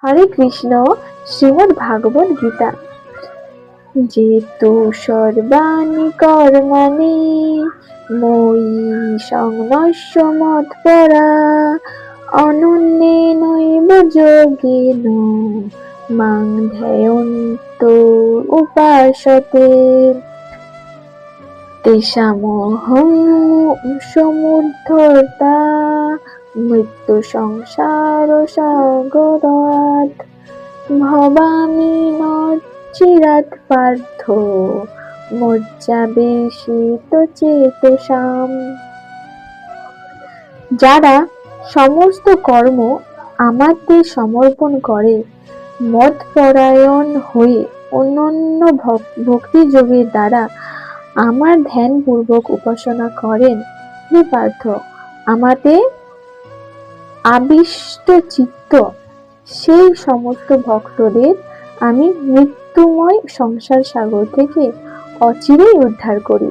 হরে কৃষ্ণ। শ্রীমদ্ ভাগবত গীতা। যেতু সর্বাণি কর্মাণি ময়ি সংন্যস্য মৎপরা অনন্যেনৈব যোগেন মাং ধ্যায়ন্তো উপাসতে তেষামহং সমুদ্ধর্তা মৃত্যু সংসার সাগরাৎ ভবামি ন চিরাৎ পার্থ মজ্জাবেশিত চেতসাম। যারা সমস্ত কর্ম আমাকে সমর্পণ করে, মতপরায়ণ হয়ে অনন্য ভক্তি যোগের দ্বারা আমার ধ্যান পূর্বক উপাসনা করেন, হে পার্থ, আমাতে আবিষ্ট চিত্ত, সেই সমস্ত ভক্তদের আমি মৃত্যুময় সংসার সাগর থেকে অচিরেই উদ্ধার করি।